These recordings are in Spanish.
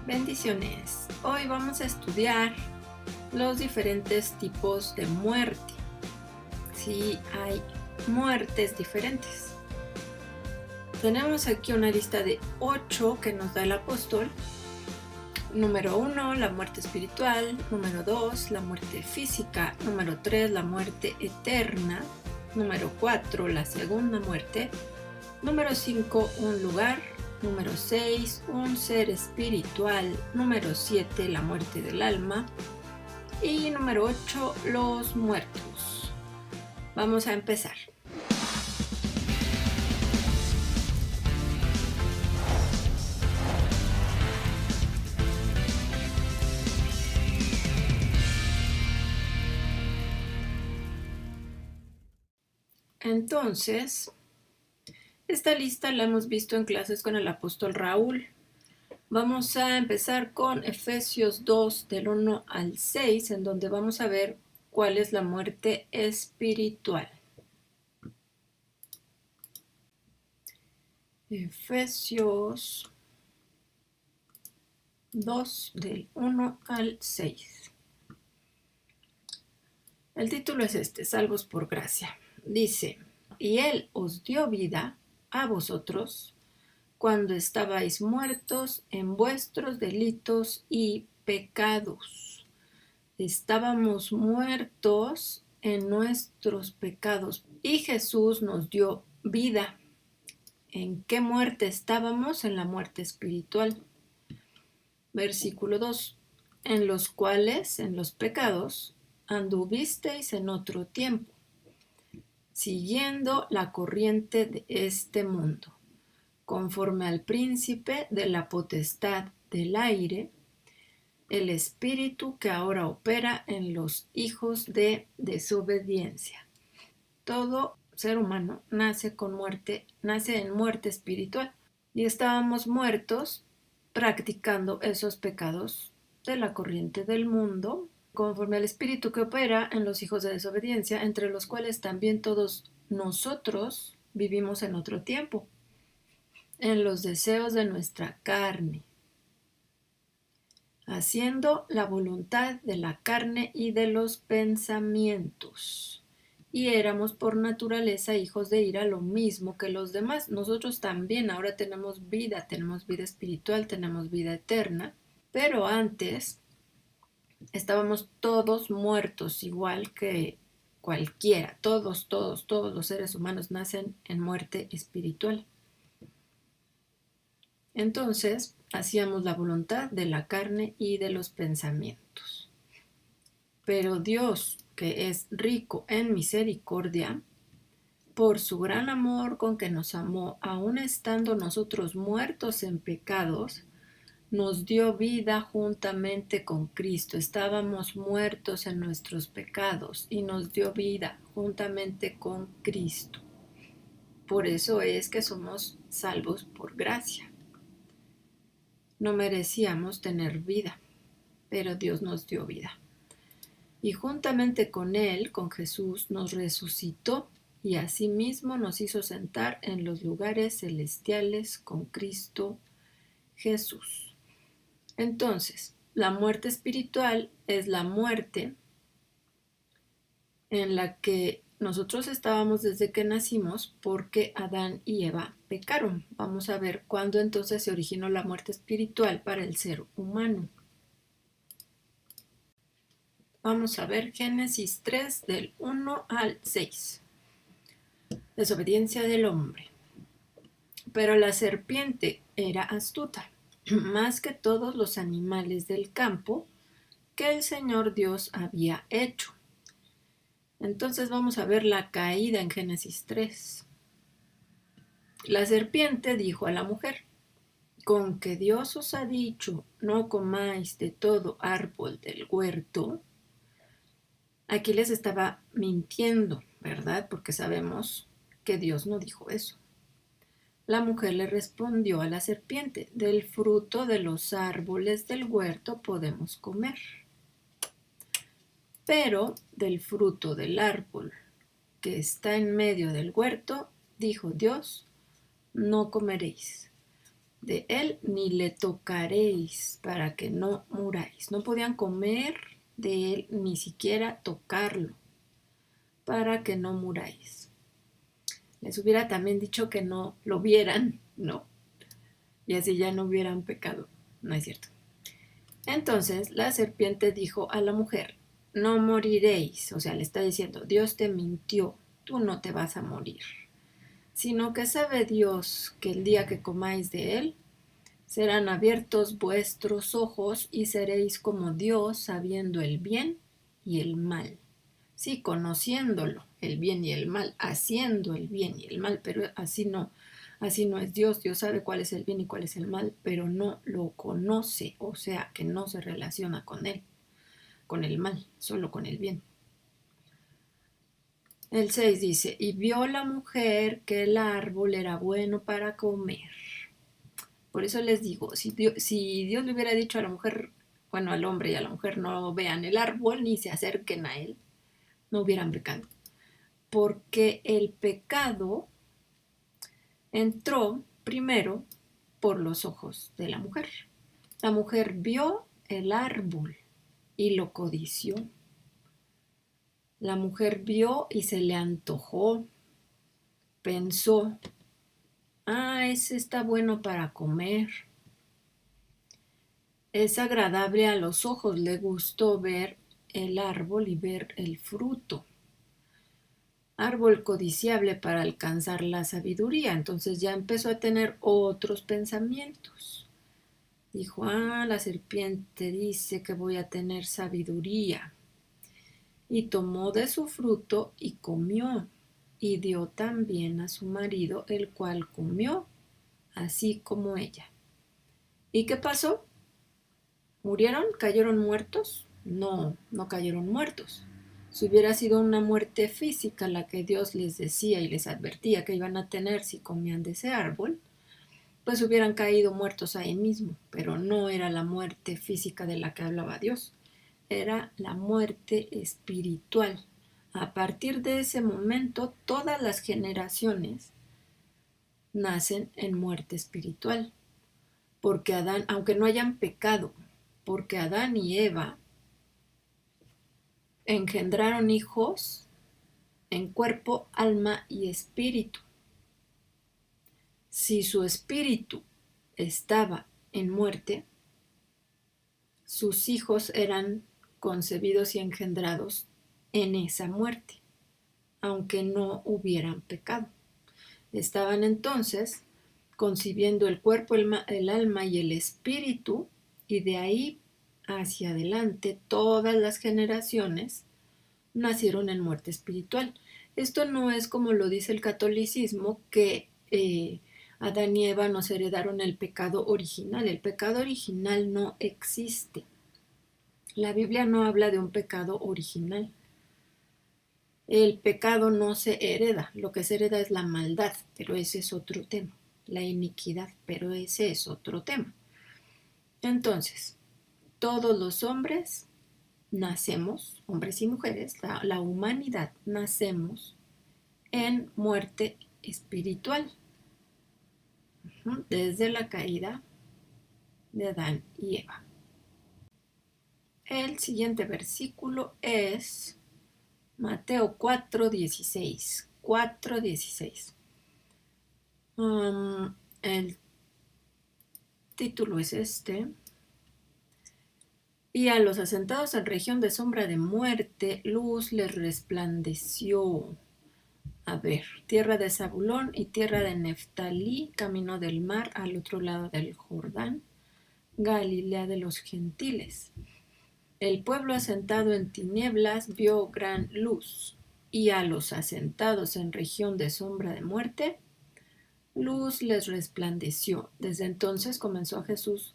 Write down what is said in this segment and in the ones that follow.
Bendiciones. Hoy vamos a estudiar los diferentes tipos de muerte. Sí, hay muertes diferentes. Tenemos aquí una lista de 8 que nos da el apóstol. Número 1, la muerte espiritual. Número 2, la muerte física. Número 3, la muerte eterna. Número 4, la segunda muerte. Número 5, un lugar. Número 6, un ser espiritual. Número 7, la muerte del alma. Y número 8, los muertos. Vamos a empezar. Entonces, esta lista la hemos visto en clases con el apóstol Raúl. Vamos a empezar con Efesios 2, del 1 al 6, en donde vamos a ver cuál es la muerte espiritual. Efesios 2, del 1 al 6. El título es este, Salvos por gracia. Dice, y Él os dio vida a vosotros cuando estabais muertos en vuestros delitos y pecados. Estábamos muertos en nuestros pecados y Jesús nos dio vida. ¿En qué muerte estábamos? En la muerte espiritual. Versículo 2. En los cuales, en los pecados, anduvisteis en otro tiempo, siguiendo la corriente de este mundo, conforme al príncipe de la potestad del aire, el espíritu que ahora opera en los hijos de desobediencia. Todo ser humano nace en muerte espiritual, y estábamos muertos practicando esos pecados de la corriente del mundo, conforme al espíritu que opera en los hijos de desobediencia, entre los cuales también todos nosotros vivimos en otro tiempo, en los deseos de nuestra carne, haciendo la voluntad de la carne y de los pensamientos. Y éramos por naturaleza hijos de ira, lo mismo que los demás. Nosotros también ahora tenemos vida espiritual, tenemos vida eterna, pero antes estábamos todos muertos, igual que cualquiera. Todos los seres humanos nacen en muerte espiritual. Entonces, hacíamos la voluntad de la carne y de los pensamientos. Pero Dios, que es rico en misericordia, por su gran amor con que nos amó, aun estando nosotros muertos en pecados, nos dio vida juntamente con Cristo. Estábamos muertos en nuestros pecados y nos dio vida juntamente con Cristo. Por eso es que somos salvos por gracia. No merecíamos tener vida, pero Dios nos dio vida. Y juntamente con Él, con Jesús, nos resucitó y asimismo nos hizo sentar en los lugares celestiales con Cristo Jesús. Entonces, la muerte espiritual es la muerte en la que nosotros estábamos desde que nacimos porque Adán y Eva pecaron. Vamos a ver cuándo entonces se originó la muerte espiritual para el ser humano. Vamos a ver Génesis 3 del 1 al 6. Desobediencia del hombre. Pero la serpiente era astuta, más que todos los animales del campo que el Señor Dios había hecho. Entonces vamos a ver la caída en Génesis 3. La serpiente dijo a la mujer, con que Dios os ha dicho, no comáis de todo árbol del huerto. Aquí les estaba mintiendo, ¿verdad? Porque sabemos que Dios no dijo eso. La mujer le respondió a la serpiente, del fruto de los árboles del huerto podemos comer, pero del fruto del árbol que está en medio del huerto, dijo Dios, no comeréis, de él, ni le tocaréis para que no muráis. No podían comer de él, ni siquiera tocarlo, para que no muráis. Les hubiera también dicho que no lo vieran, no, y así ya no hubieran pecado. No es cierto. Entonces la serpiente dijo a la mujer, no moriréis, o sea, le está diciendo, Dios te mintió, tú no te vas a morir, sino que sabe Dios que el día que comáis de él, serán abiertos vuestros ojos y seréis como Dios, sabiendo el bien y el mal. Sí, conociéndolo, el bien y el mal, haciendo el bien y el mal, pero así no es Dios. Dios sabe cuál es el bien y cuál es el mal, pero no lo conoce, o sea, que no se relaciona con él, con el mal, solo con el bien. El 6 dice, y vio la mujer que el árbol era bueno para comer. Por eso les digo, si Dios le hubiera dicho a la mujer, bueno, al hombre y a la mujer, no vean el árbol ni se acerquen a él, no hubieran pecado. Porque el pecado entró primero por los ojos de la mujer. La mujer vio el árbol y lo codició. La mujer vio y se le antojó. Pensó, ese está bueno para comer. Es agradable a los ojos, le gustó ver el árbol y ver el fruto. Árbol codiciable para alcanzar la sabiduría. Entonces ya empezó a tener otros pensamientos. Dijo, la serpiente dice que voy a tener sabiduría. Y tomó de su fruto y comió, y dio también a su marido, el cual comió, así como ella. ¿Y qué pasó? ¿Murieron? ¿Cayeron muertos? No, no cayeron muertos. Si hubiera sido una muerte física la que Dios les decía y les advertía que iban a tener si comían de ese árbol, pues hubieran caído muertos ahí mismo, pero no era la muerte física de la que hablaba Dios, era la muerte espiritual. A partir de ese momento, todas las generaciones nacen en muerte espiritual, porque Adán, aunque no hayan pecado, porque Adán y Eva engendraron hijos en cuerpo, alma y espíritu. Si su espíritu estaba en muerte, sus hijos eran concebidos y engendrados en esa muerte, aunque no hubieran pecado. Estaban entonces concibiendo el cuerpo, el alma y el espíritu, y de ahí hacia adelante todas las generaciones nacieron en muerte espiritual. Esto no es como lo dice el catolicismo, que Adán y Eva nos heredaron el pecado original. El pecado original no existe. La Biblia no habla de un pecado original. El pecado no se hereda, lo que se hereda es la maldad, pero ese es otro tema. La iniquidad, pero ese es otro tema. Entonces, todos los hombres nacemos, hombres y mujeres, la humanidad nacemos en muerte espiritual, desde la caída de Adán y Eva. El siguiente versículo es Mateo 4:16. 4:16. El título es este. Y a los asentados en región de sombra de muerte, luz les resplandeció. A ver, tierra de Zabulón y tierra de Neftalí, camino del mar al otro lado del Jordán, Galilea de los gentiles. El pueblo asentado en tinieblas vio gran luz, y a los asentados en región de sombra de muerte, luz les resplandeció. Desde entonces comenzó Jesús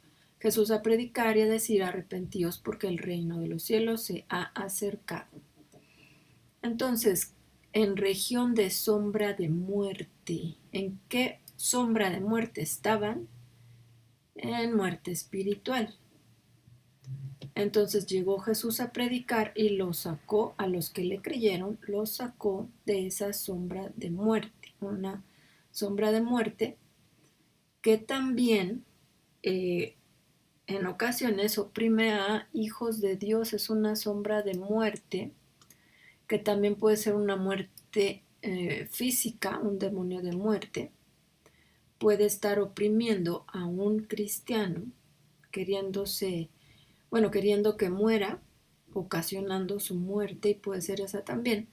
a predicar y a decir, arrepentíos porque el reino de los cielos se ha acercado. Entonces, en región de sombra de muerte, ¿en qué sombra de muerte estaban? En muerte espiritual. Entonces llegó Jesús a predicar y los sacó, a los que le creyeron, los sacó de esa sombra de muerte, una sombra de muerte que también en ocasiones oprime a hijos de Dios. Es una sombra de muerte, que también puede ser una muerte física, un demonio de muerte. Puede estar oprimiendo a un cristiano, queriendo que muera, ocasionando su muerte, y puede ser esa también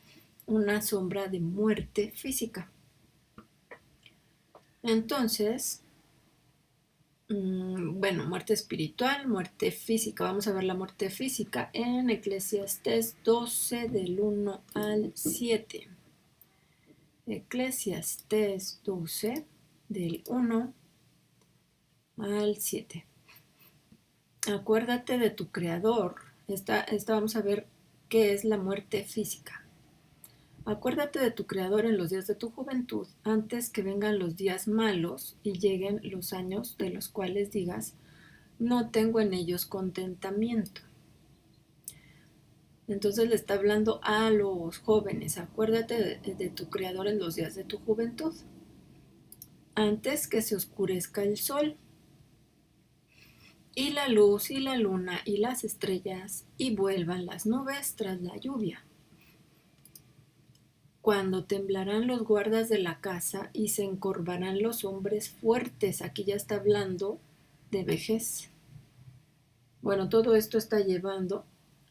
una sombra de muerte física. Entonces, muerte espiritual, muerte física. Vamos a ver la muerte física en Eclesiastés 12 del 1 al 7. Eclesiastés 12 del 1 al 7. Acuérdate de tu Creador. Esta vamos a ver qué es la muerte física. Acuérdate de tu Creador en los días de tu juventud, antes que vengan los días malos y lleguen los años de los cuales digas, no tengo en ellos contentamiento. Entonces le está hablando a los jóvenes. Acuérdate de tu Creador en los días de tu juventud, antes que se oscurezca el sol y la luz y la luna y las estrellas, y vuelvan las nubes tras la lluvia. Cuando temblarán los guardas de la casa y se encorvarán los hombres fuertes. Aquí ya está hablando de vejez. Bueno, todo esto está llevando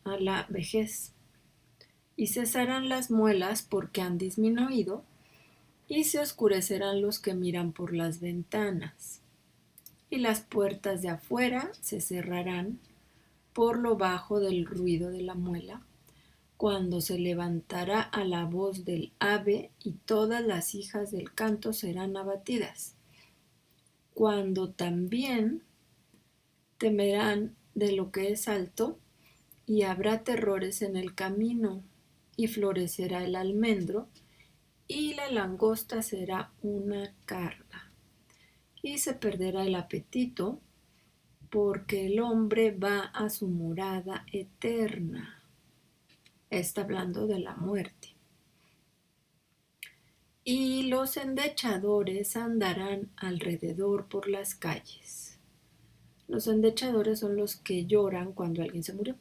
a la vejez. Y cesarán las muelas porque han disminuido, y se oscurecerán los que miran por las ventanas. Y las puertas de afuera se cerrarán por lo bajo del ruido de la muela, cuando se levantará a la voz del ave, y todas las hijas del canto serán abatidas. Cuando también temerán de lo que es alto, y habrá terrores en el camino, y florecerá el almendro, y la langosta será una carga, y se perderá el apetito, porque el hombre va a su morada eterna. Está hablando de la muerte. Y los endechadores andarán alrededor por las calles. Los endechadores son los que lloran cuando alguien se murió.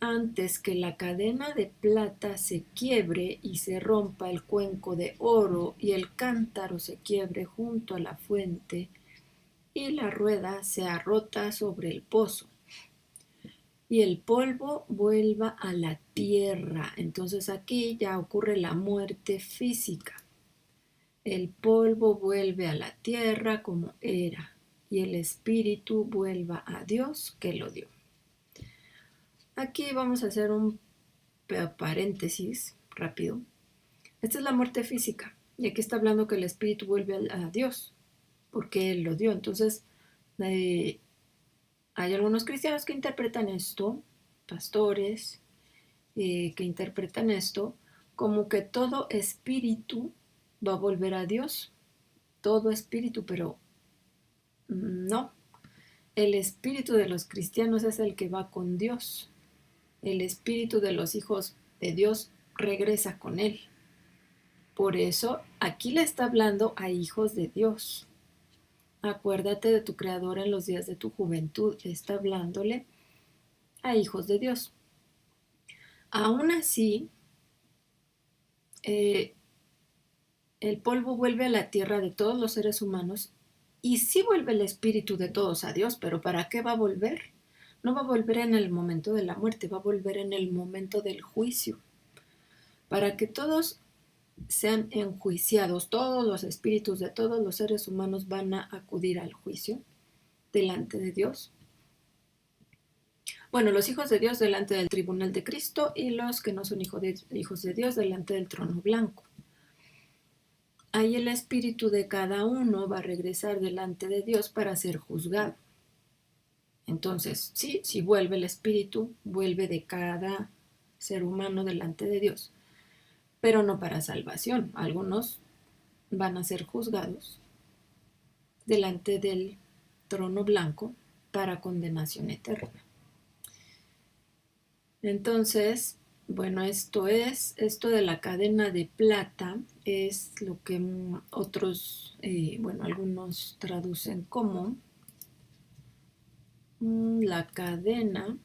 Antes que la cadena de plata se quiebre y se rompa el cuenco de oro, y el cántaro se quiebre junto a la fuente, y la rueda sea rota sobre el pozo, y el polvo vuelva a la tierra. Entonces aquí ya ocurre la muerte física. El polvo vuelve a la tierra como era, y el espíritu vuelva a Dios que lo dio. Aquí vamos a hacer un paréntesis rápido. Esta es la muerte física, y aquí está hablando que el espíritu vuelve a Dios, porque Él lo dio. Entonces, hay algunos cristianos que interpretan esto, pastores, que interpretan esto como que todo espíritu va a volver a Dios, todo espíritu, pero no. El espíritu de los cristianos es el que va con Dios. El espíritu de los hijos de Dios regresa con Él. Por eso aquí le está hablando a hijos de Dios. Acuérdate de tu Creador en los días de tu juventud. Está hablándole a hijos de Dios. Aún así, el polvo vuelve a la tierra de todos los seres humanos, y sí vuelve el espíritu de todos a Dios, pero ¿para qué va a volver? No va a volver en el momento de la muerte, va a volver en el momento del juicio, para que todos sean enjuiciados. Todos los espíritus de todos los seres humanos van a acudir al juicio delante de Dios. Bueno, los hijos de Dios delante del tribunal de Cristo, y los que no son hijos de Dios delante del trono blanco. Ahí el espíritu de cada uno va a regresar delante de Dios para ser juzgado. Entonces, sí, si vuelve el espíritu, vuelve de cada ser humano delante de Dios, pero no para salvación. Algunos van a ser juzgados delante del trono blanco para condenación eterna. Entonces, Bueno, esto de la cadena de plata, es lo que otros, bueno, algunos traducen como la cadena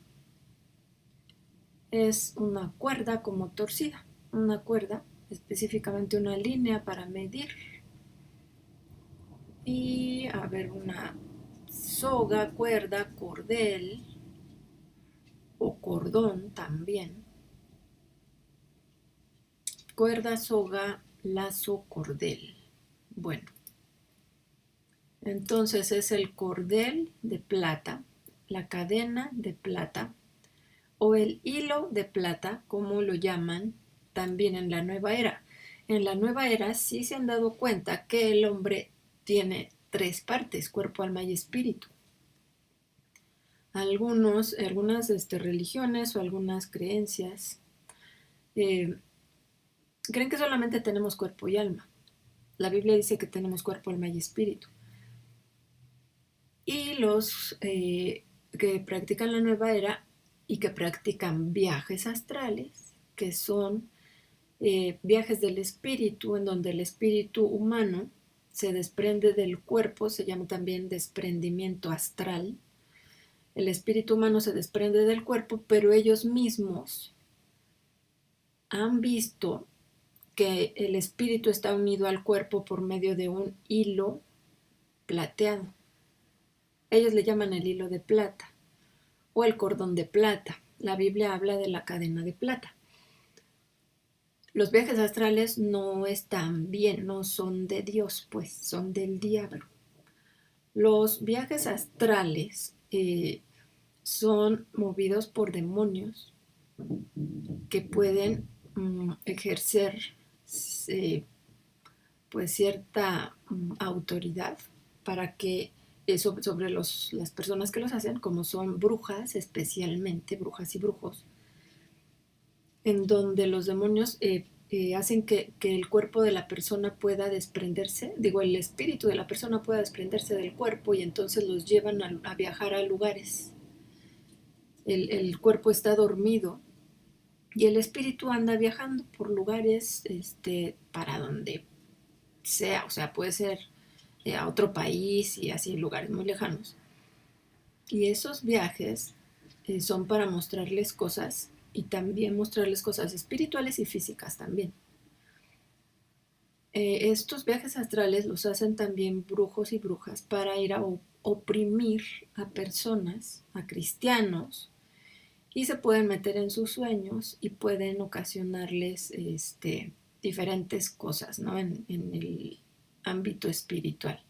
es una cuerda como torcida, una cuerda, específicamente una línea para medir. Y a ver, una soga, cuerda, cordel o cordón también. Cuerda, soga, lazo, cordel. Bueno, entonces es el cordel de plata, la cadena de plata o el hilo de plata, como lo llaman también en la nueva era. En la nueva era sí se han dado cuenta que el hombre tiene tres partes: cuerpo, alma y espíritu. Algunas religiones o algunas creencias eh, creen que solamente tenemos cuerpo y alma. La Biblia dice que tenemos cuerpo, alma y espíritu. Y los que practican la nueva era y que practican viajes astrales, que son viajes del espíritu, en donde el espíritu humano se desprende del cuerpo, se llama también desprendimiento astral. El espíritu humano se desprende del cuerpo, pero ellos mismos han visto que el espíritu está unido al cuerpo por medio de un hilo plateado. Ellos le llaman el hilo de plata o el cordón de plata. La Biblia habla de la cadena de plata. Los viajes astrales no están bien, no son de Dios, pues son del diablo. Los viajes astrales son movidos por demonios que pueden ejercer eh, pues cierta autoridad para que sobre las personas que los hacen, como son brujas, especialmente brujas y brujos, en donde los demonios hacen que el cuerpo de la persona pueda desprenderse, digo, el espíritu de la persona pueda desprenderse del cuerpo, y entonces los llevan a viajar a lugares. El cuerpo está dormido y el espíritu anda viajando por lugares para donde sea, o sea, puede ser a otro país y así, lugares muy lejanos. Y esos viajes son para mostrarles cosas, y también mostrarles cosas espirituales y físicas también. Estos viajes astrales los hacen también brujos y brujas para ir a oprimir a personas, a cristianos, y se pueden meter en sus sueños y pueden ocasionarles diferentes cosas, ¿no? En el ámbito espiritual.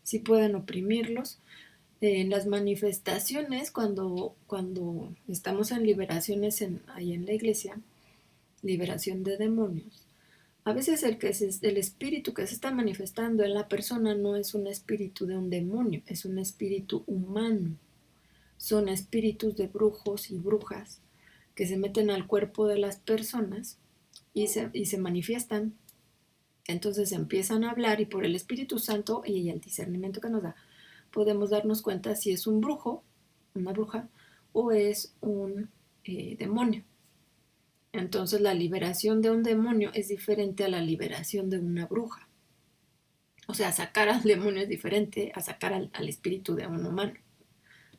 Sí pueden oprimirlos. En las manifestaciones, cuando estamos en liberaciones ahí en la iglesia, liberación de demonios, a veces el espíritu que se está manifestando en la persona no es un espíritu de un demonio, es un espíritu humano. Son espíritus de brujos y brujas que se meten al cuerpo de las personas y se manifiestan. Entonces empiezan a hablar, y por el Espíritu Santo y el discernimiento que nos da, podemos darnos cuenta si es un brujo, una bruja, o es un demonio. Entonces la liberación de un demonio es diferente a la liberación de una bruja. O sea, sacar al demonio es diferente a sacar al espíritu de un humano,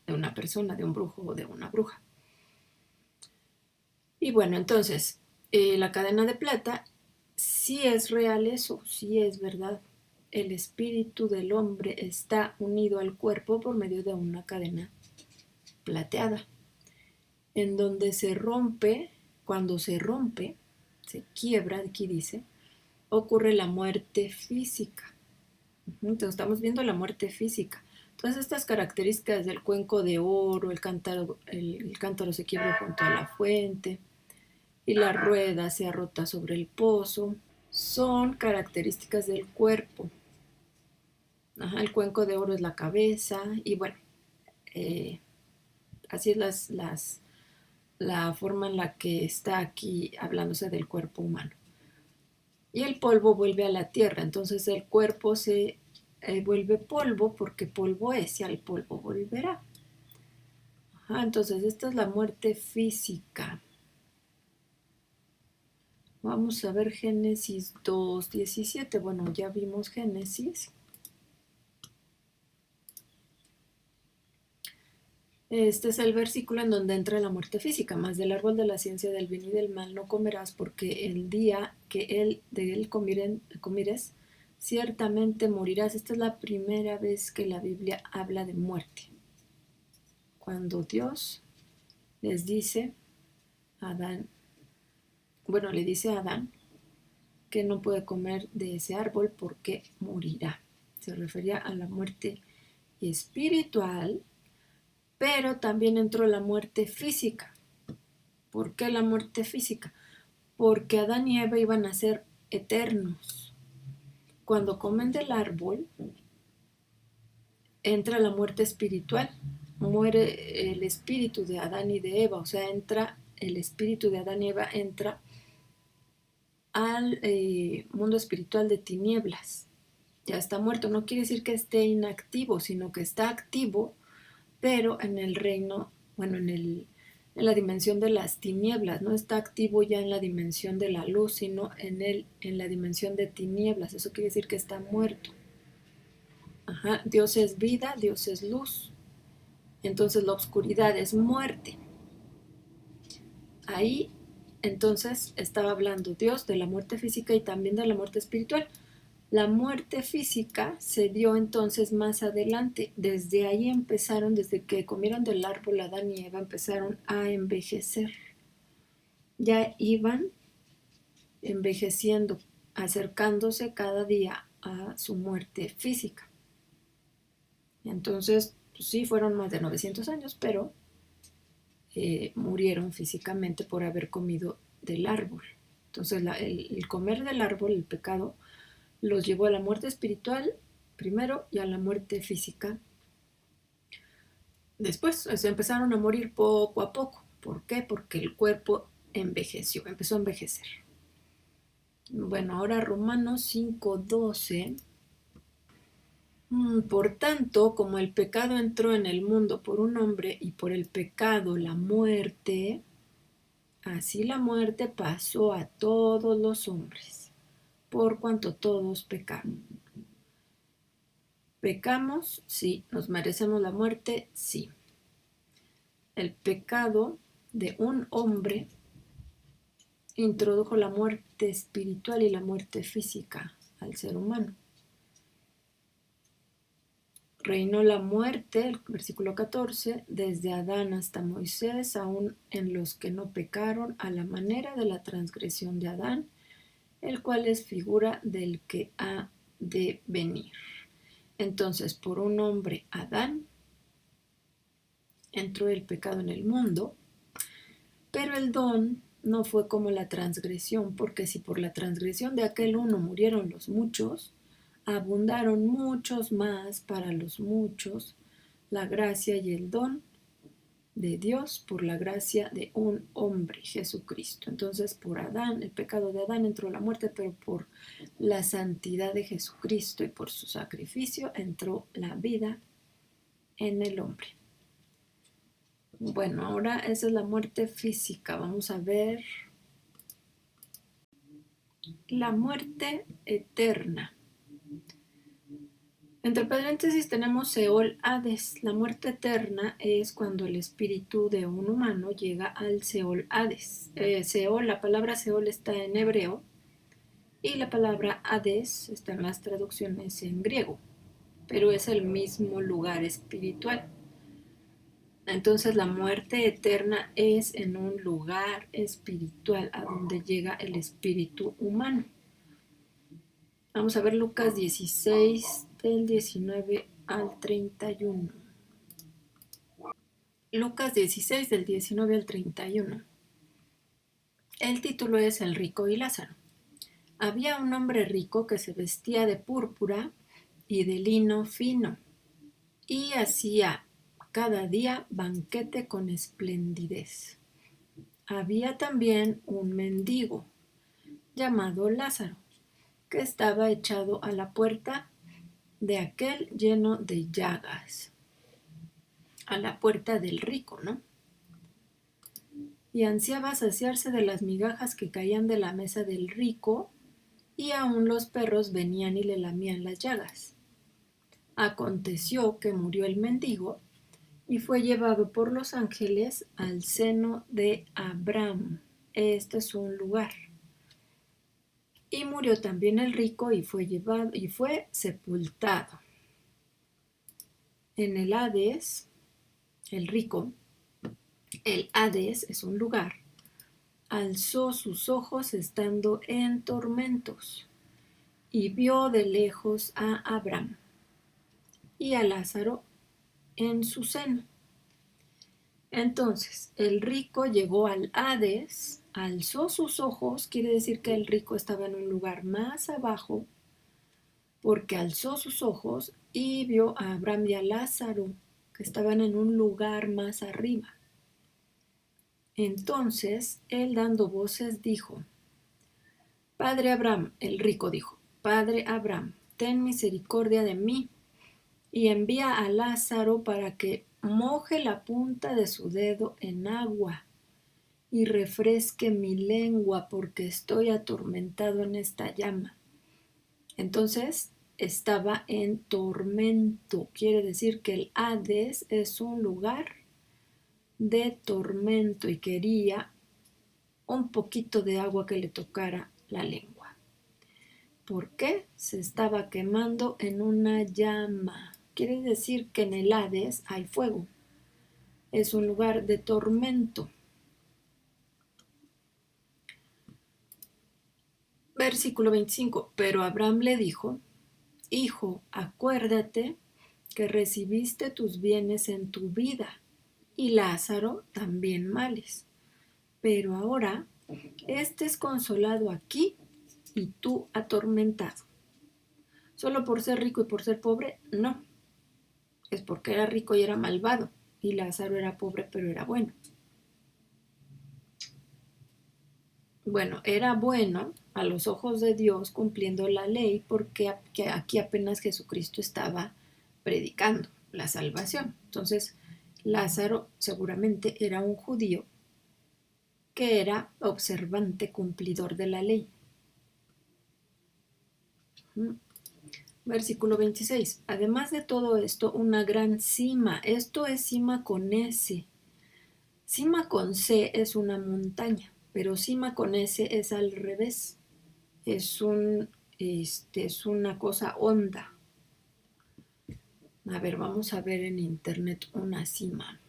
de una persona, de un brujo o de una bruja. Y bueno, entonces, la cadena de plata, sí es real eso, sí es verdad. El espíritu del hombre está unido al cuerpo por medio de una cadena plateada, en donde se rompe, cuando se rompe, se quiebra, aquí dice, ocurre la muerte física. Entonces estamos viendo la muerte física. Todas estas características del cuenco de oro, el cántaro se quiebra junto a la fuente y la rueda se arrota sobre el pozo, son características del cuerpo. Ajá, el cuenco de oro es la cabeza, y bueno, así es la forma en la que está aquí hablándose del cuerpo humano. Y el polvo vuelve a la tierra, entonces el cuerpo se vuelve polvo, porque polvo es y al polvo volverá. Ajá, entonces esta es la muerte física. Vamos a ver Génesis 2:17. Bueno, ya vimos Génesis. Este es el versículo en donde entra la muerte física. Más del árbol de la ciencia del bien y del mal no comerás, porque el día que de él comieres, ciertamente morirás. Esta es la primera vez que la Biblia habla de muerte. Cuando Dios les dice a Adán, bueno, le dice a Adán que no puede comer de ese árbol porque morirá. Se refería a la muerte espiritual, pero también entró la muerte física. ¿Por qué la muerte física? Porque Adán y Eva iban a ser eternos. Cuando comen del árbol, entra la muerte espiritual. Muere el espíritu de Adán y de Eva, o sea, entra el espíritu de Adán y Eva, entra al mundo espiritual de tinieblas. Ya está muerto. No quiere decir que esté inactivo, sino que está activo, pero en el reino, bueno, en la dimensión de las tinieblas. No está activo ya en la dimensión de la luz, sino en la dimensión de tinieblas. Eso quiere decir que está muerto. Ajá. Dios es vida, Dios es luz. Entonces la oscuridad es muerte. Ahí entonces estaba hablando Dios de la muerte física y también de la muerte espiritual. La muerte física se dio entonces más adelante. Desde ahí empezaron, desde que comieron del árbol Adán y Eva, empezaron a envejecer. Ya iban envejeciendo, acercándose cada día a su muerte física. Entonces, pues sí, fueron más de 900 años, pero murieron físicamente por haber comido del árbol. Entonces, el comer del árbol, el pecado, los llevó a la muerte espiritual primero y a la muerte física después. Se empezaron a morir poco a poco. ¿Por qué? Porque el cuerpo envejeció, empezó a envejecer. Bueno, ahora Romanos 5:12. Por tanto, como el pecado entró en el mundo por un hombre y por el pecado la muerte, así la muerte pasó a todos los hombres, por cuanto todos pecaron. ¿Pecamos? Sí. ¿Nos merecemos la muerte? Sí. El pecado de un hombre introdujo la muerte espiritual y la muerte física al ser humano. Reinó la muerte, el versículo 14, desde Adán hasta Moisés, aún en los que no pecaron, a la manera de la transgresión de Adán, el cual es figura del que ha de venir. Entonces, por un hombre, Adán, entró el pecado en el mundo, pero el don no fue como la transgresión, porque si por la transgresión de aquel uno murieron los muchos, abundaron muchos más para los muchos la gracia y el don de Dios por la gracia de un hombre, Jesucristo. Entonces, por Adán, el pecado de Adán entró la muerte, pero por la santidad de Jesucristo y por su sacrificio entró la vida en el hombre. Bueno, ahora esa es la muerte física. Vamos a ver la muerte eterna. Entre paréntesis tenemos Seol Hades. La muerte eterna es cuando el espíritu de un humano llega al Seol Hades. Seol, la palabra Seol está en hebreo y la palabra Hades está en las traducciones en griego, pero es el mismo lugar espiritual. Entonces la muerte eterna es en un lugar espiritual a donde llega el espíritu humano. Vamos a ver Lucas 16 del 19 al 31. Lucas 16 del 19 al 31. El título es El rico y Lázaro. Había un hombre rico que se vestía de púrpura y de lino fino y hacía cada día banquete con esplendidez. Había también un mendigo llamado Lázaro, que estaba echado a la puerta de aquel lleno de llagas, a la puerta del rico, ¿no? y ansiaba saciarse de las migajas que caían de la mesa del rico, y aun los perros venían y le lamían las llagas. Aconteció que murió el mendigo y fue llevado por los ángeles al seno de Abraham. Este es un lugar. Y murió también el rico y fue llevado y fue sepultado. En el Hades, el rico, el Hades es un lugar, alzó sus ojos estando en tormentos y vio de lejos a Abraham y a Lázaro en su seno. Entonces el rico llegó al Hades, alzó sus ojos, quiere decir que el rico estaba en un lugar más abajo, porque alzó sus ojos y vio a Abraham y a Lázaro, que estaban en un lugar más arriba. Entonces él, dando voces, dijo: Padre Abraham, el rico dijo: Padre Abraham, ten misericordia de mí y envía a Lázaro para que moje la punta de su dedo en agua y refresque mi lengua, porque estoy atormentado en esta llama. Entonces estaba en tormento, quiere decir que el Hades es un lugar de tormento y quería un poquito de agua que le tocara la lengua. ¿Por qué? Se estaba quemando en una llama. Quiere decir que en el Hades hay fuego. Es un lugar de tormento. Versículo 25. Pero Abraham le dijo: Hijo, acuérdate que recibiste tus bienes en tu vida, y Lázaro también males. Pero ahora este es consolado aquí y tú atormentado. ¿Solo por ser rico y por ser pobre? No. Es porque era rico y era malvado, y Lázaro era pobre pero era bueno. Bueno, era bueno a los ojos de Dios cumpliendo la ley, porque aquí apenas Jesucristo estaba predicando la salvación. Entonces, Lázaro seguramente era un judío que era observante, cumplidor de la ley. Versículo 26. Además de todo esto, una gran cima. Esto es cima con S. Cima con C es una montaña, pero cima con S es al revés. Es una cosa honda. A ver, vamos a ver en internet una cima.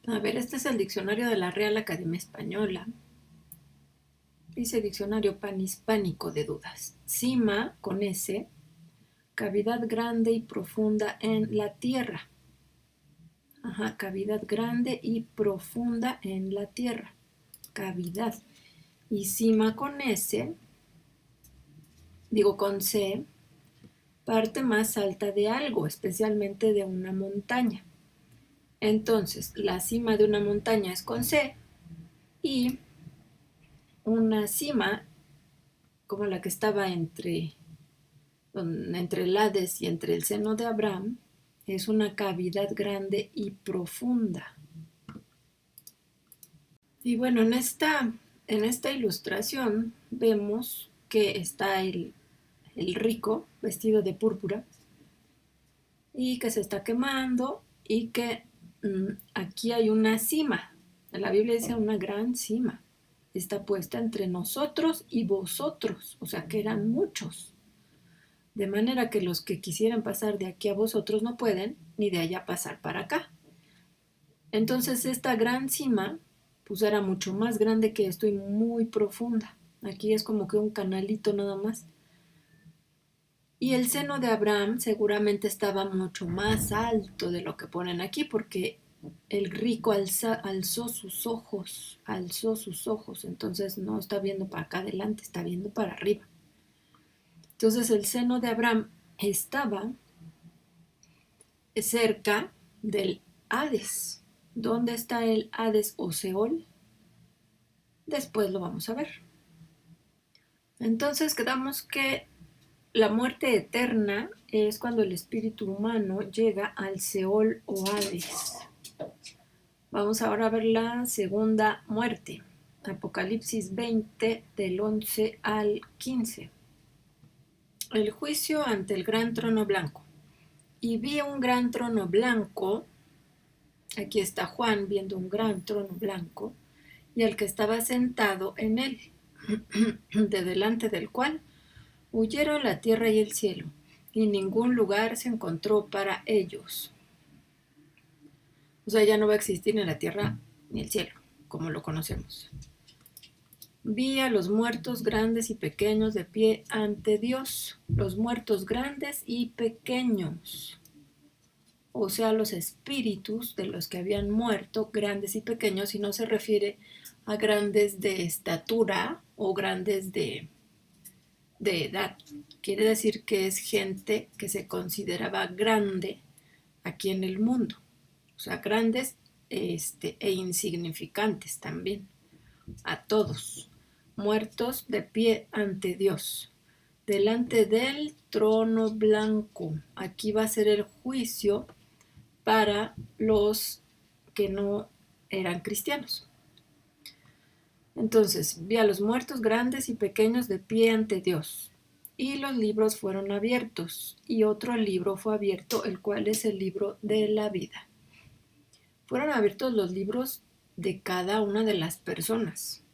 A ver, este es el diccionario de la Real Academia Española. Dice diccionario panhispánico de dudas. Cima, con S, cavidad grande y profunda en la tierra. Ajá, cavidad grande y profunda en la tierra. Cavidad. Y cima con S, digo con C, parte más alta de algo, especialmente de una montaña. Entonces, la cima de una montaña es con C, y una cima, como la que estaba entre el Hades y entre el seno de Abraham, es una cavidad grande y profunda. Y bueno, en esta ilustración vemos que está el rico vestido de púrpura y que se está quemando, y que aquí hay una cima. La Biblia dice una gran cima. Está puesta entre nosotros y vosotros, o sea que eran muchos. De manera que los que quisieran pasar de aquí a vosotros no pueden, ni de allá pasar para acá. Entonces esta gran cima pues era mucho más grande que esto y muy profunda. Aquí es como que un canalito nada más. Y el seno de Abraham seguramente estaba mucho más alto de lo que ponen aquí, porque el rico alzó sus ojos, entonces no está viendo para acá adelante, está viendo para arriba. Entonces el seno de Abraham estaba cerca del Hades. ¿Dónde está el Hades o Seol? Después lo vamos a ver. Entonces quedamos que la muerte eterna es cuando el espíritu humano llega al Seol o Hades. Vamos ahora a ver la segunda muerte. Apocalipsis 20 del 11 al 15. El juicio ante el gran trono blanco. Y vi un gran trono blanco. Aquí está Juan viendo un gran trono blanco y el que estaba sentado en él, de delante del cual huyeron la tierra y el cielo, y ningún lugar se encontró para ellos. O sea, ya no va a existir ni la tierra ni el cielo, como lo conocemos. Vi a los muertos grandes y pequeños de pie ante Dios, los muertos grandes y pequeños. O sea, los espíritus de los que habían muerto, grandes y pequeños, y no se refiere a grandes de estatura o grandes de edad. Quiere decir que es gente que se consideraba grande aquí en el mundo. O sea, grandes e insignificantes también. A todos. Muertos de pie ante Dios. Delante del trono blanco. Aquí va a ser el juicio para los que no eran cristianos. Entonces, vi a los muertos grandes y pequeños de pie ante Dios, y los libros fueron abiertos, y otro libro fue abierto, el cual es el libro de la vida. Fueron abiertos los libros de cada una de las personas.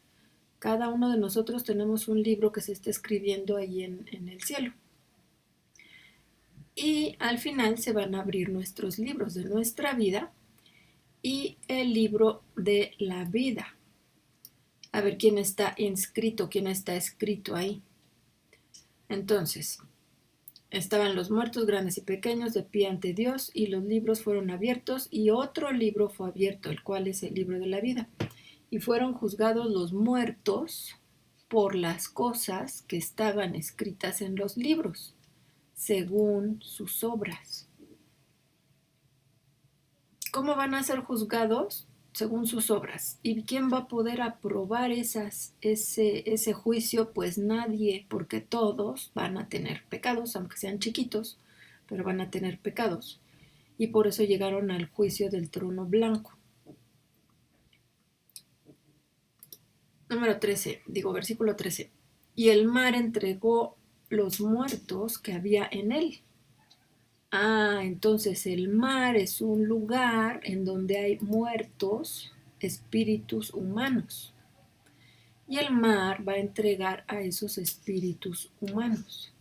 Cada uno de nosotros tenemos un libro que se está escribiendo ahí en el cielo. Y al final se van a abrir nuestros libros de nuestra vida y el libro de la vida. A ver quién está inscrito, quién está escrito ahí. Entonces, estaban los muertos grandes y pequeños de pie ante Dios, y los libros fueron abiertos, y otro libro fue abierto, el cual es el libro de la vida. Y fueron juzgados los muertos por las cosas que estaban escritas en los libros, según sus obras. ¿Cómo van a ser juzgados? Según sus obras. ¿Y quién va a poder aprobar ese juicio? Pues nadie, porque todos van a tener pecados, aunque sean chiquitos, pero van a tener pecados. Y por eso llegaron al juicio del trono blanco. Versículo 13. Y el mar entregó los muertos que había en él. Entonces el mar es un lugar en donde hay muertos, espíritus humanos. Y el mar va a entregar a esos espíritus humanos.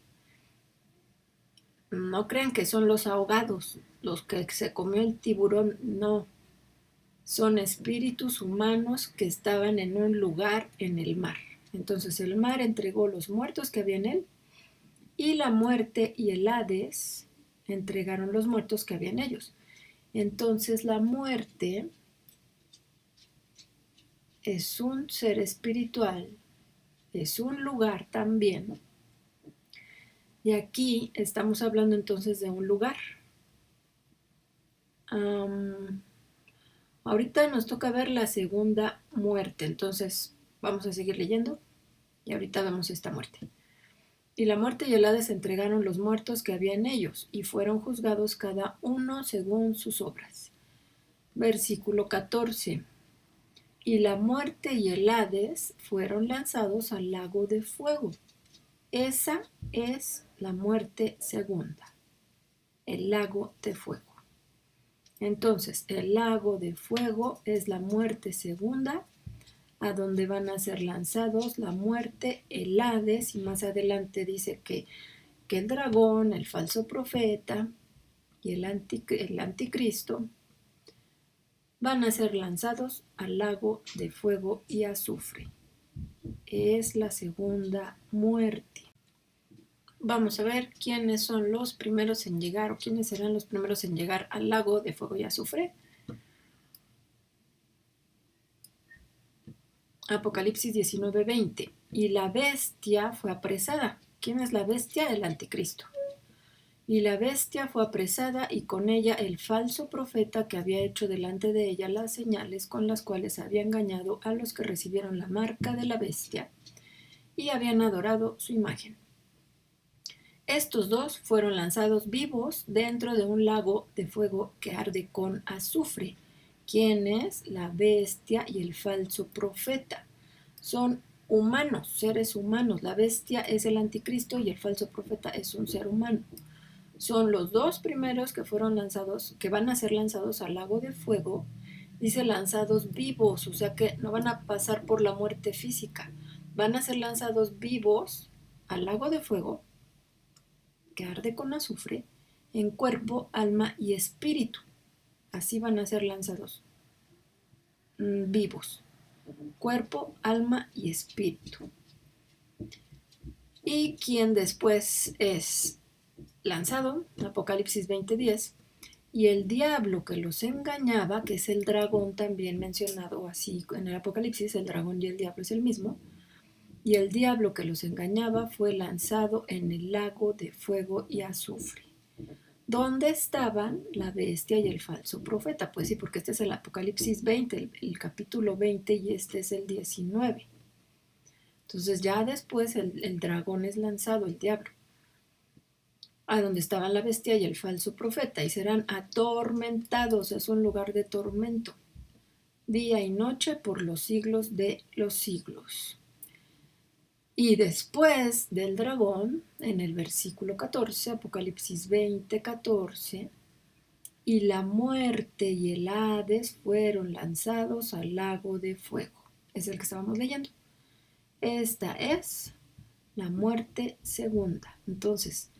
No crean que son los ahogados, los que se comió el tiburón, no. Son espíritus humanos que estaban en un lugar en el mar. Entonces el mar entregó los muertos que había en él, y la muerte y el Hades entregaron los muertos que había en ellos. Entonces la muerte es un ser espiritual, es un lugar también. Y aquí estamos hablando entonces de un lugar. Ahorita nos toca ver la segunda muerte, entonces vamos a seguir leyendo y ahorita vemos esta muerte. Y la muerte y el Hades entregaron los muertos que había en ellos, y fueron juzgados cada uno según sus obras. Versículo 14. Y la muerte y el Hades fueron lanzados al lago de fuego. Esa es la muerte segunda, el lago de fuego. Entonces, el lago de fuego es la muerte segunda, a donde van a ser lanzados la muerte, el Hades, y más adelante dice que el dragón, el falso profeta y el anticristo van a ser lanzados al lago de fuego y azufre. Es la segunda muerte. Vamos a ver quiénes son los primeros en llegar, o quiénes serán los primeros en llegar al lago de fuego y azufre. Apocalipsis 19:20. Y la bestia fue apresada. ¿Quién es la bestia? El anticristo. Y la bestia fue apresada, y con ella el falso profeta que había hecho delante de ella las señales con las cuales había engañado a los que recibieron la marca de la bestia y habían adorado su imagen. Estos dos fueron lanzados vivos dentro de un lago de fuego que arde con azufre. ¿Quién es? La bestia y el falso profeta. Son humanos, seres humanos. La bestia es el anticristo y el falso profeta es un ser humano. Son los dos primeros que fueron lanzados, que van a ser lanzados al lago de fuego. Dice lanzados vivos, o sea que no van a pasar por la muerte física. Van a ser lanzados vivos al lago de fuego, que arde con azufre, en cuerpo, alma y espíritu. Así van a ser lanzados vivos. Cuerpo, alma y espíritu. Y quien después es lanzado, Apocalipsis 20:10, y el diablo que los engañaba, que es el dragón también mencionado así en el Apocalipsis, el dragón y el diablo es el mismo, y el diablo que los engañaba fue lanzado en el lago de fuego y azufre. ¿Dónde estaban la bestia y el falso profeta? Pues sí, porque este es el Apocalipsis 20, el capítulo 20, y este es el 19. Entonces ya después el dragón es lanzado, el diablo, a donde estaban la bestia y el falso profeta, y serán atormentados, es un lugar de tormento, día y noche por los siglos de los siglos. Y después del dragón, en el versículo 14, Apocalipsis 20:14, y la muerte y el Hades fueron lanzados al lago de fuego. Es el que estábamos leyendo. Esta es la muerte segunda. Entonces,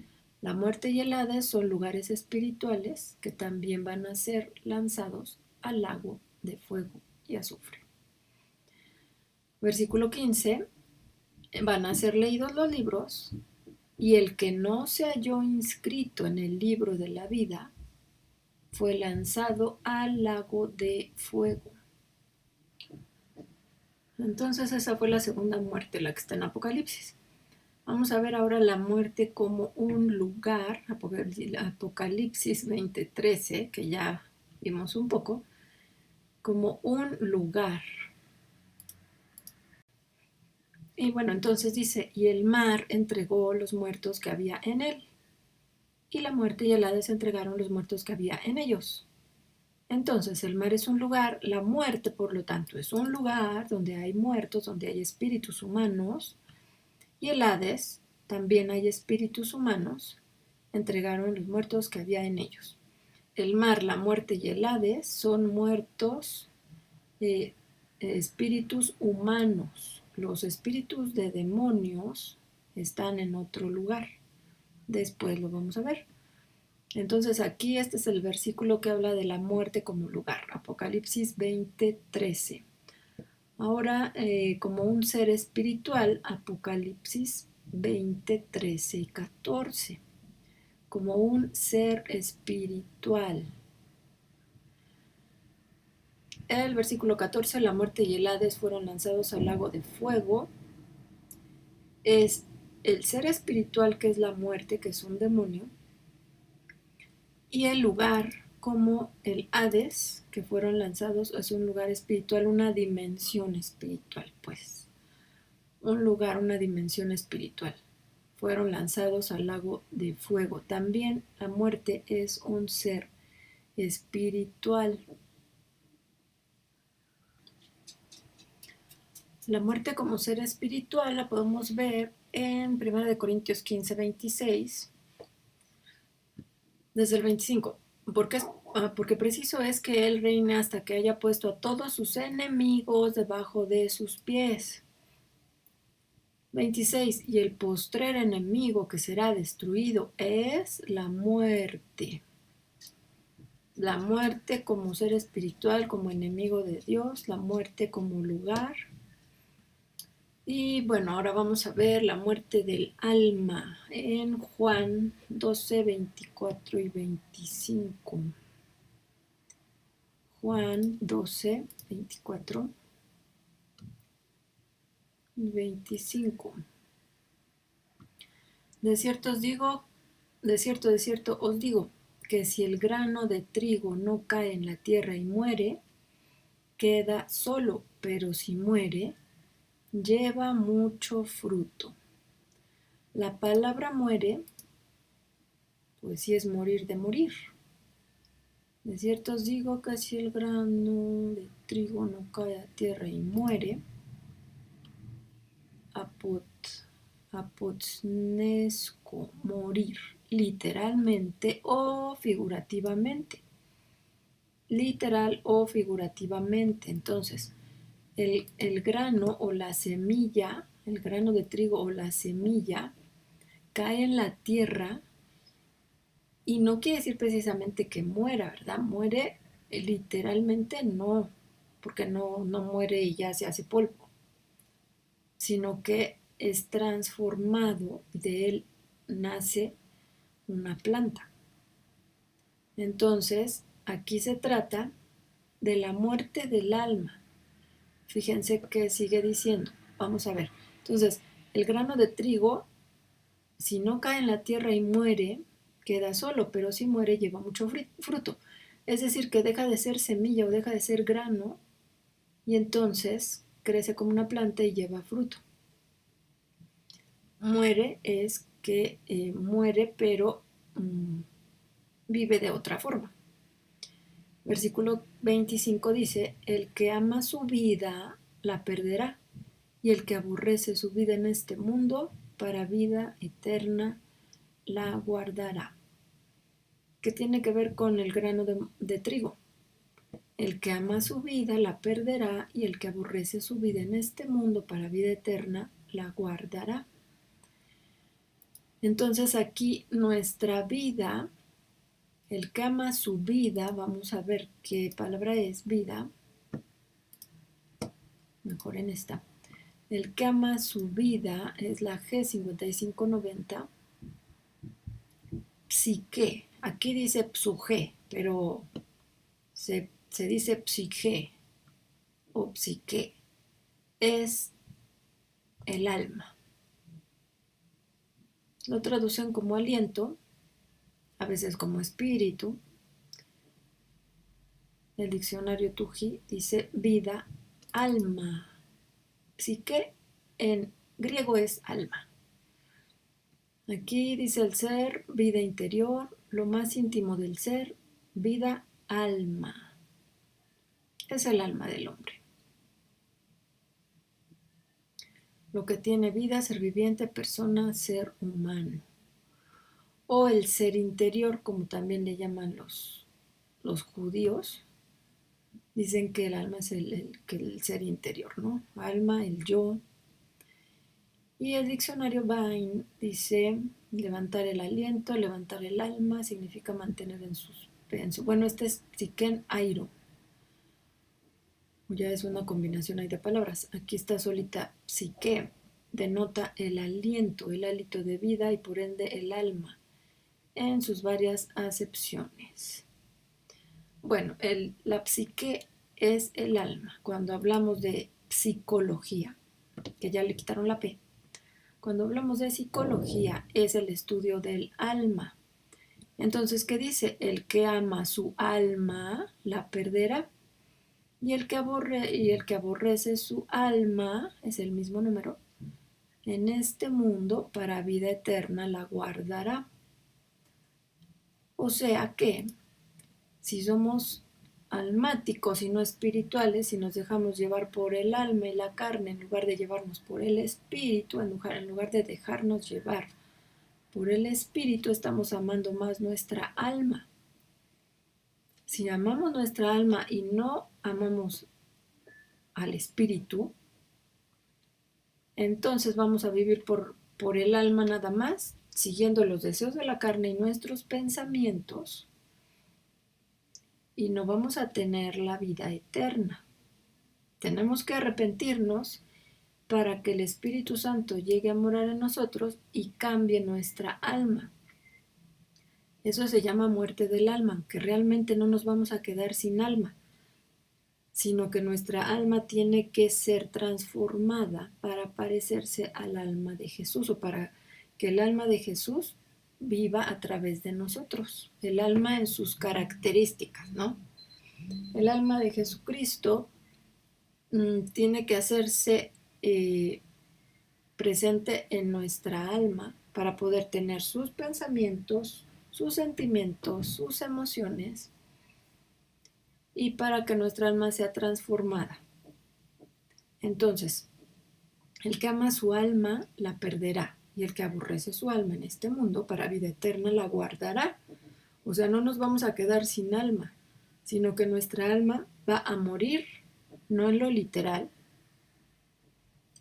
la muerte y el Hades son lugares espirituales que también van a ser lanzados al lago de fuego y azufre. Versículo 15. Van a ser leídos los libros, y el que no se halló inscrito en el libro de la vida fue lanzado al lago de fuego. Entonces esa fue la segunda muerte, la que está en Apocalipsis. Vamos a ver ahora la muerte como un lugar, Apocalipsis 20:13, que ya vimos un poco, como un lugar. Y bueno, entonces dice, y el mar entregó los muertos que había en él, y la muerte y el Hades entregaron los muertos que había en ellos. Entonces el mar es un lugar, la muerte por lo tanto es un lugar donde hay muertos, donde hay espíritus humanos, y el Hades también hay espíritus humanos, entregaron los muertos que había en ellos. El mar, la muerte y el Hades son muertos, espíritus humanos. Los espíritus de demonios están en otro lugar. Después lo vamos a ver. Entonces aquí este es el versículo que habla de la muerte como lugar, Apocalipsis 20:13. Ahora, como un ser espiritual, Apocalipsis 20:13 y 14. Como un ser espiritual. El versículo 14, la muerte y el Hades fueron lanzados al lago de fuego. Es el ser espiritual, que es la muerte, que es un demonio, y el lugar como el Hades, que fueron lanzados, es un lugar espiritual, una dimensión espiritual, pues. Un lugar, una dimensión espiritual. Fueron lanzados al lago de fuego. También la muerte es un ser espiritual. La muerte como ser espiritual la podemos ver en 1 Corintios 15:26, desde el 25. Porque preciso es que Él reine hasta que haya puesto a todos sus enemigos debajo de sus pies. 26. Y el postrer enemigo que será destruido es la muerte. La muerte como ser espiritual, como enemigo de Dios, la muerte como lugar. Y bueno, ahora vamos a ver la muerte del alma en Juan 12:24 y 25. Juan 12:24 y 25. De cierto os digo, que si el grano de trigo no cae en la tierra y muere, queda solo, pero si muere, lleva mucho fruto. La palabra muere, pues sí es morir de morir. De cierto os digo que si el grano de trigo no cae a tierra y muere, apotsnesco, morir, literalmente o figurativamente. Literal o figurativamente. Entonces, el grano o la semilla, el grano de trigo o la semilla, cae en la tierra y no quiere decir precisamente que muera, ¿verdad? Muere literalmente no, porque no muere y ya se hace polvo, sino que es transformado, de él nace una planta. Entonces, aquí se trata de la muerte del alma. Fíjense que sigue diciendo, vamos a ver. Entonces, el grano de trigo, si no cae en la tierra y muere, queda solo, pero si muere lleva mucho fruto. Es decir, que deja de ser semilla o deja de ser grano y entonces crece como una planta y lleva fruto. Muere es que muere, pero vive de otra forma. Versículo 25 dice, el que ama su vida la perderá, y el que aborrece su vida en este mundo, para vida eterna la guardará. ¿Qué tiene que ver con el grano de trigo? El que ama su vida la perderá, y el que aborrece su vida en este mundo para vida eterna la guardará. Entonces aquí nuestra vida, el que ama su vida, vamos a ver qué palabra es vida, mejor en esta. El que ama su vida es la G5590. Psique, aquí dice psuje, pero se dice psique o psique, es el alma. Lo traducen como aliento, a veces como espíritu. El diccionario Tuji dice vida, alma. Psique en griego es alma. Aquí dice el ser, vida interior, lo más íntimo del ser, vida, alma. Es el alma del hombre. Lo que tiene vida, ser viviente, persona, ser humano. O el ser interior, como también le llaman los judíos. Dicen que el alma es el ser interior, ¿no? Alma, el yo. Y el diccionario Bain dice levantar el aliento, levantar el alma, significa mantener en suspenso. Bueno, este es psiken airo. Ya es una combinación ahí de palabras. Aquí está solita psique, denota el aliento, el hálito de vida y por ende el alma en sus varias acepciones. Bueno, la psique es el alma. Cuando hablamos de psicología, que ya le quitaron la P, cuando hablamos de psicología es el estudio del alma. Entonces, ¿qué dice? El que ama su alma la perderá. Y el que aborrece su alma, es el mismo número, en este mundo para vida eterna la guardará. O sea que si somos almáticos y no espirituales, si nos dejamos llevar por el alma y la carne en lugar de llevarnos por el espíritu, en lugar de dejarnos llevar por el espíritu, estamos amando más nuestra alma. Si amamos nuestra alma y no amamos al espíritu, entonces vamos a vivir por el alma nada más, siguiendo los deseos de la carne y nuestros pensamientos, y no vamos a tener la vida eterna. Tenemos que arrepentirnos para que el Espíritu Santo llegue a morar en nosotros y cambie nuestra alma. Eso se llama muerte del alma, que realmente no nos vamos a quedar sin alma, sino que nuestra alma tiene que ser transformada para parecerse al alma de Jesús o para que el alma de Jesús viva a través de nosotros. El alma en sus características, ¿no? El alma de Jesucristo tiene que hacerse presente en nuestra alma para poder tener sus pensamientos, sus sentimientos, sus emociones y para que nuestra alma sea transformada. Entonces, el que ama su alma la perderá, y el que aborrece su alma en este mundo para vida eterna la guardará. O sea, no nos vamos a quedar sin alma, sino que nuestra alma va a morir, no en lo literal,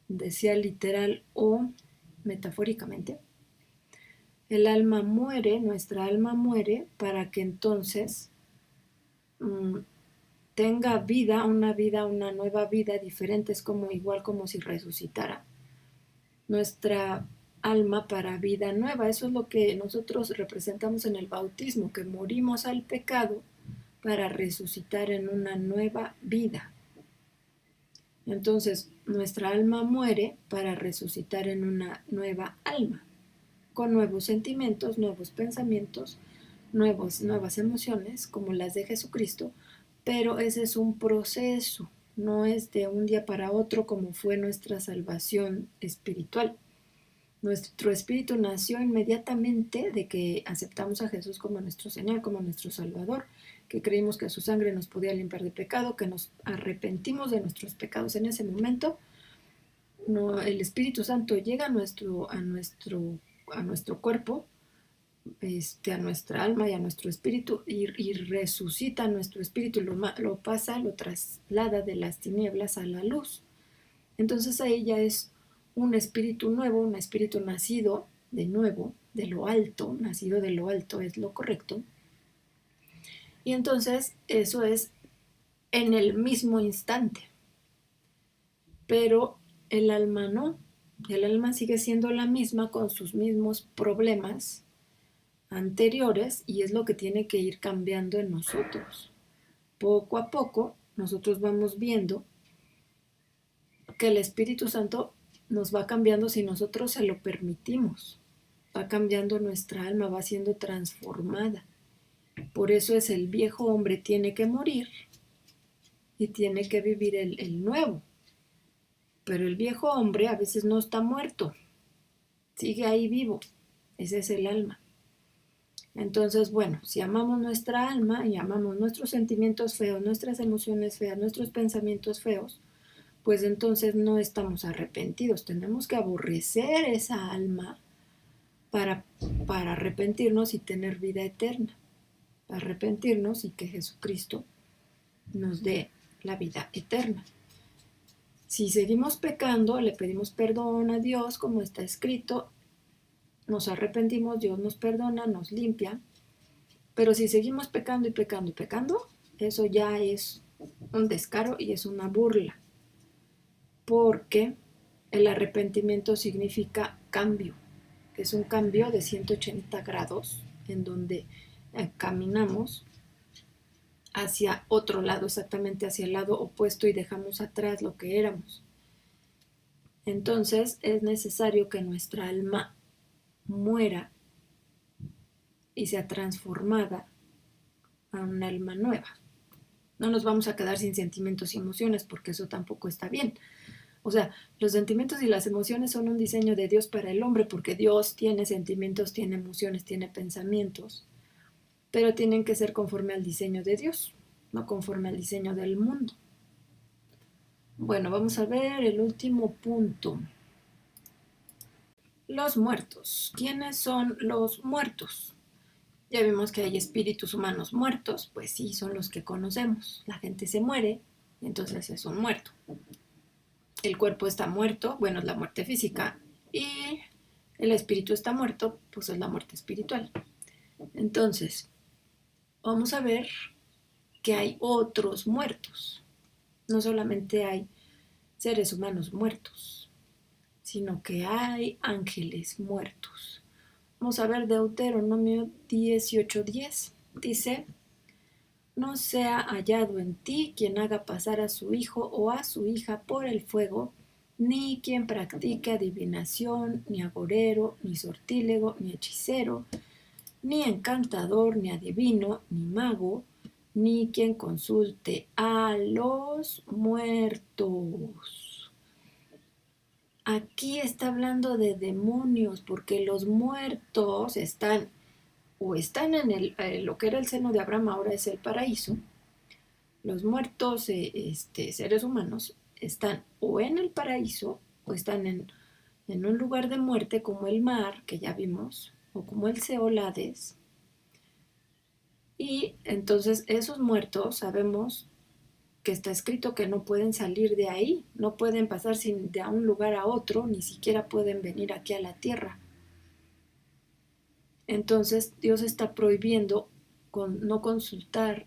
decía literal o metafóricamente. El alma muere, nuestra alma muere para que entonces tenga vida, una nueva vida diferente, es como igual como si resucitara nuestra alma para vida nueva. Eso es lo que nosotros representamos en el bautismo, que morimos al pecado para resucitar en una nueva vida. Entonces, nuestra alma muere para resucitar en una nueva alma, con nuevos sentimientos, nuevos pensamientos, nuevas emociones, como las de Jesucristo, pero ese es un proceso, no es de un día para otro como fue nuestra salvación espiritual. Nuestro espíritu nació inmediatamente de que aceptamos a Jesús como nuestro Señor, como nuestro Salvador, que creímos que su sangre nos podía limpiar de pecado, que nos arrepentimos de nuestros pecados en ese momento. No, el Espíritu Santo llega a nuestro cuerpo, a nuestra alma y a nuestro espíritu y resucita nuestro espíritu, lo pasa, lo traslada de las tinieblas a la luz. Entonces ahí ya es un espíritu nuevo, un espíritu nacido de nuevo, de lo alto, nacido de lo alto es lo correcto. Y entonces eso es en el mismo instante. Pero el alma no, el alma sigue siendo la misma con sus mismos problemas anteriores y es lo que tiene que ir cambiando en nosotros. Poco a poco nosotros vamos viendo que el Espíritu Santo nos va cambiando si nosotros se lo permitimos. Va cambiando nuestra alma, va siendo transformada. Por eso es el viejo hombre tiene que morir y tiene que vivir el nuevo. Pero el viejo hombre a veces no está muerto, sigue ahí vivo. Ese es el alma. Entonces, bueno, si amamos nuestra alma y amamos nuestros sentimientos feos, nuestras emociones feas, nuestros pensamientos feos, pues entonces no estamos arrepentidos. Tenemos que aborrecer esa alma para arrepentirnos y tener vida eterna. Para arrepentirnos y que Jesucristo nos dé la vida eterna. Si seguimos pecando, le pedimos perdón a Dios, como está escrito, nos arrepentimos, Dios nos perdona, nos limpia. Pero si seguimos pecando y pecando y pecando, eso ya es un descaro y es una burla. Porque el arrepentimiento significa cambio. Es un cambio de 180 grados en donde caminamos hacia otro lado, exactamente hacia el lado opuesto y dejamos atrás lo que éramos. Entonces es necesario que nuestra alma muera y sea transformada a un alma nueva. No nos vamos a quedar sin sentimientos y emociones porque eso tampoco está bien. O sea, los sentimientos y las emociones son un diseño de Dios para el hombre porque Dios tiene sentimientos, tiene emociones, tiene pensamientos, pero tienen que ser conforme al diseño de Dios, no conforme al diseño del mundo. Bueno, vamos a ver el último punto. Los muertos. ¿Quiénes son los muertos? Ya vimos que hay espíritus humanos muertos, pues sí, son los que conocemos. La gente se muere, entonces es un muerto. El cuerpo está muerto, bueno, es la muerte física, y el espíritu está muerto, pues es la muerte espiritual. Entonces, vamos a ver que hay otros muertos. No solamente hay seres humanos muertos, sino que hay ángeles muertos. Vamos a ver Deuteronomio 18:10. Dice, no sea hallado en ti quien haga pasar a su hijo o a su hija por el fuego, ni quien practique adivinación, ni agorero, ni sortílego, ni hechicero, ni encantador, ni adivino, ni mago, ni quien consulte a los muertos. Aquí está hablando de demonios, porque los muertos están en lo que era el seno de Abraham, ahora es el paraíso, Los muertos seres humanos están o en el paraíso o están en un lugar de muerte como el mar, que ya vimos, o como el Seol Hades. Y entonces esos muertos sabemos que está escrito que no pueden salir de ahí, no pueden pasar de un lugar a otro, ni siquiera pueden venir aquí a la tierra. Entonces Dios está prohibiendo no consultar,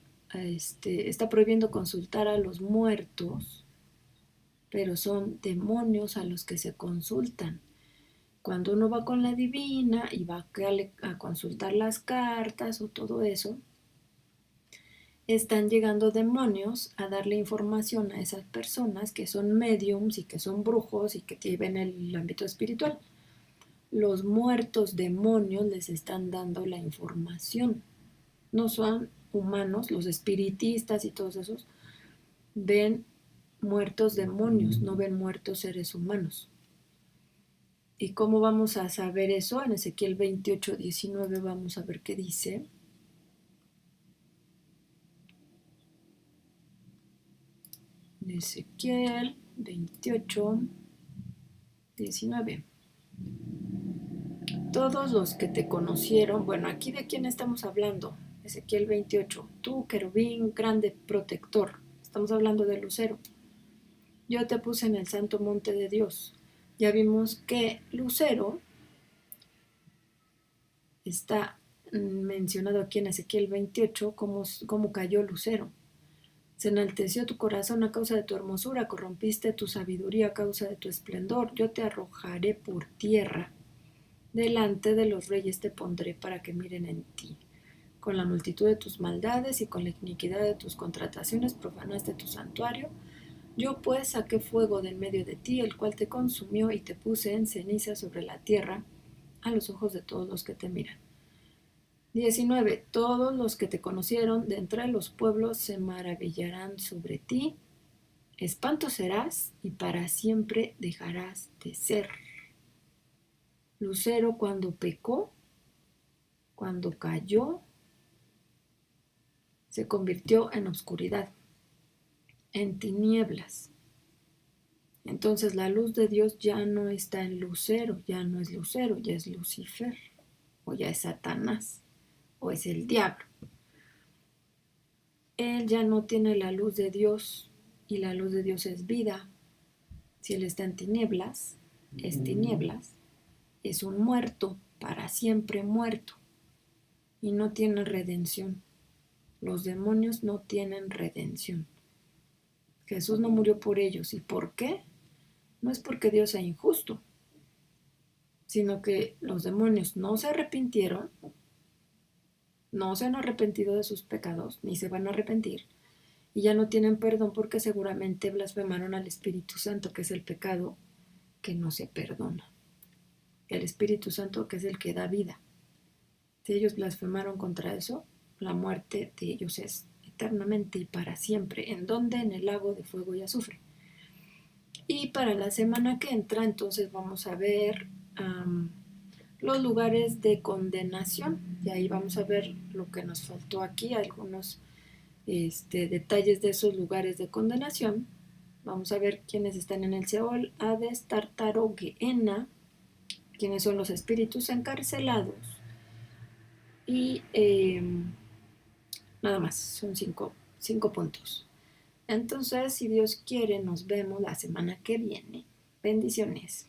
está prohibiendo consultar a los muertos, pero son demonios a los que se consultan. Cuando uno va con la divina y va a consultar las cartas o todo eso, están llegando demonios a darle información a esas personas que son mediums y que son brujos y que tienen el ámbito espiritual. Los muertos demonios les están dando la información. No son humanos, los espiritistas y todos esos ven muertos demonios, no ven muertos seres humanos. ¿Y cómo vamos a saber eso? En Ezequiel 28:19 vamos a ver qué dice. Ezequiel 28:19. Todos los que te conocieron, bueno, aquí de quién estamos hablando. Ezequiel 28, tú, querubín, grande protector. Estamos hablando de Lucero. Yo te puse en el santo monte de Dios. Ya vimos que Lucero está mencionado aquí en Ezequiel 28 cómo cayó Lucero. Se enalteció tu corazón a causa de tu hermosura, corrompiste tu sabiduría a causa de tu esplendor. Yo te arrojaré por tierra. Delante de los reyes te pondré para que miren en ti. Con la multitud de tus maldades y con la iniquidad de tus contrataciones profanaste tu santuario. Yo pues saqué fuego del medio de ti, el cual te consumió y te puse en ceniza sobre la tierra a los ojos de todos los que te miran. 19. Todos los que te conocieron de entre los pueblos se maravillarán sobre ti. Espanto serás y para siempre dejarás de ser. Lucero cuando pecó, cuando cayó, se convirtió en oscuridad, en tinieblas. Entonces la luz de Dios ya no está en Lucero, ya no es Lucero, ya es Lucifer, o ya es Satanás, o es el diablo. Él ya no tiene la luz de Dios y la luz de Dios es vida. Si él está en tinieblas, es tinieblas, es un muerto, para siempre muerto, y no tiene redención. Los demonios no tienen redención. Jesús no murió por ellos. ¿Y por qué? No es porque Dios sea injusto, sino que los demonios no se arrepintieron, no se han arrepentido de sus pecados, ni se van a arrepentir, y ya no tienen perdón porque seguramente blasfemaron al Espíritu Santo, que es el pecado que no se perdona. El Espíritu Santo, que es el que da vida. Si ellos blasfemaron contra eso, la muerte de ellos es eternamente y para siempre. ¿En dónde? En el lago de fuego y azufre. Y para la semana que entra, entonces vamos a ver los lugares de condenación. Y ahí vamos a ver lo que nos faltó aquí, algunos detalles de esos lugares de condenación. Vamos a ver quiénes están en el Seol, Hades, Tártaro, Gehenna, quiénes son los espíritus encarcelados. Y nada más, son cinco puntos. Entonces, si Dios quiere, nos vemos la semana que viene. Bendiciones.